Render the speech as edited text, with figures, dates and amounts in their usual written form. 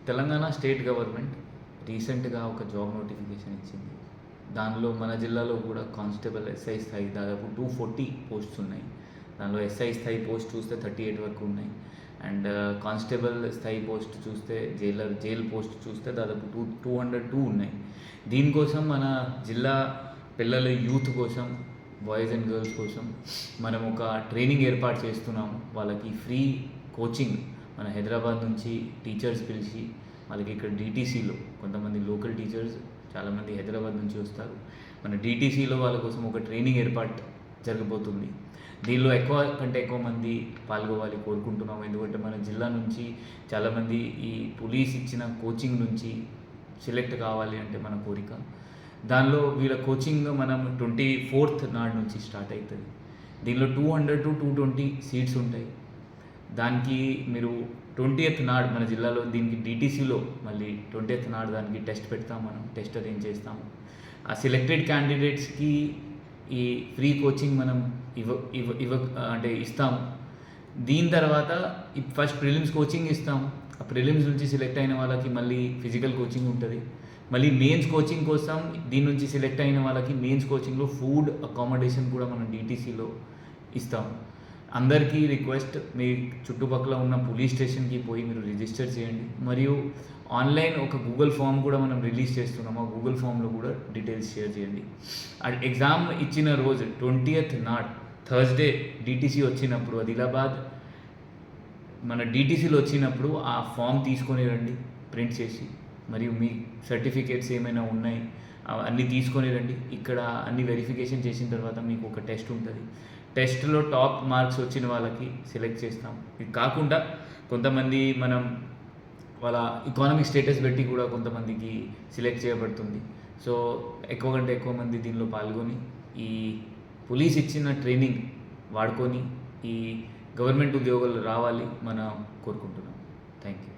Telangana state government రీసెంట్గా ఒక job notification ఇచ్చింది. దానిలో మన జిల్లాలో కూడా కానిస్టేబుల్ ఎస్ఐ స్థాయి దాదాపు 240 పోస్ట్స్ ఉన్నాయి. దానిలో ఎస్ఐ స్థాయి పోస్ట్ చూస్తే 38 వరకు ఉన్నాయి. అండ్ కానిస్టేబుల్ స్థాయి పోస్ట్ చూస్తే జైల్ పోస్ట్ చూస్తే దాదాపు 202 ఉన్నాయి. దీనికోసం మన జిల్లా పిల్లల యూత్ కోసం, బాయ్స్ అండ్ గర్ల్స్ కోసం మనం ఒక ట్రైనింగ్ ఏర్పాటు చేస్తున్నాము. వాళ్ళకి ఫ్రీ కోచింగ్ మన హైదరాబాద్ నుంచి టీచర్స్ పిలిచి వాళ్ళకి ఇక్కడ డిటీసీలో కొంతమంది లోకల్ టీచర్స్ చాలామంది హైదరాబాద్ నుంచి వస్తారు. మన డిటీసీలో వాళ్ళ కోసం ఒక ట్రైనింగ్ ఏర్పాటు జరగబోతుంది. దీనిలో ఎక్కువ మంది పాల్గొవాలి కోరుకుంటున్నాము. ఎందుకంటే మన జిల్లా నుంచి చాలామంది ఈ పోలీస్ ఇచ్చిన కోచింగ్ నుంచి సెలెక్ట్ కావాలి అంటే మన కోరిక. దానిలో వీళ్ళ కోచింగ్ మనం 24th నాడు నుంచి స్టార్ట్ అవుతుంది. దీనిలో 200 to 220 సీట్స్ ఉంటాయి. దానికి మీరు 20th నాడు మన జిల్లాలో దీనికి డిటీసీలో మళ్ళీ 20th నాడు దానికి టెస్ట్ పెడతాం. మనం టెస్ట్ అరేంజ్ చేస్తాము. ఆ సెలెక్టెడ్ క్యాండిడేట్స్కి ఈ ఫ్రీ కోచింగ్ మనం ఇస్తాము. దీని తర్వాత ఫస్ట్ ప్రిలిమ్స్ కోచింగ్ ఇస్తాము. ఆ ప్రిలిమ్స్ నుంచి సెలెక్ట్ అయిన వాళ్ళకి మళ్ళీ ఫిజికల్ కోచింగ్ ఉంటుంది. మళ్ళీ మెయిన్స్ కోచింగ్ కోసం దీని నుంచి సెలెక్ట్ అయిన వాళ్ళకి మెయిన్స్ కోచింగ్లో ఫుడ్ అకామిడేషన్ కూడా మనం డిటీసీలో ఇస్తాము. అందరికీ రిక్వెస్ట్, మీ చుట్టుపక్కల ఉన్న పోలీస్ స్టేషన్కి పోయి మీరు రిజిస్టర్ చేయండి. మరియు ఆన్లైన్ ఒక గూగుల్ ఫామ్ కూడా మనం రిలీజ్ చేస్తున్నాము. ఆ గూగుల్ ఫామ్లో కూడా డీటెయిల్స్ షేర్ చేయండి. ఎగ్జామ్ ఇచ్చిన రోజు 20th నాడు థర్స్డే డిటీసీ వచ్చినప్పుడు, ఆదిలాబాద్ మన డిటీసీలో వచ్చినప్పుడు ఆ ఫామ్ తీసుకొని రండి ప్రింట్ చేసి. మరియు మీ సర్టిఫికేట్స్ ఏమైనా ఉన్నాయి అన్నీ తీసుకొని రండి. ఇక్కడ అన్ని వెరిఫికేషన్ చేసిన తర్వాత మీకు ఒక టెస్ట్ ఉంటుంది. టెస్ట్లో టాప్ మార్క్స్ వచ్చిన వాళ్ళకి సెలెక్ట్ చేస్తాం. ఇది కాకుండా కొంతమంది మనం వాళ్ళ ఎకానమిక్ స్టేటస్ పెట్టి కూడా కొంతమందికి సెలెక్ట్ చేయబడుతుంది. సో ఎక్కువ మంది దీనిలో పాల్గొని ఈ పోలీస్ ఇచ్చిన ట్రైనింగ్ వాడుకొని ఈ గవర్నమెంట్ ఉద్యోగాలు రావాలి మనం కోరుకుంటున్నాం. Thank you.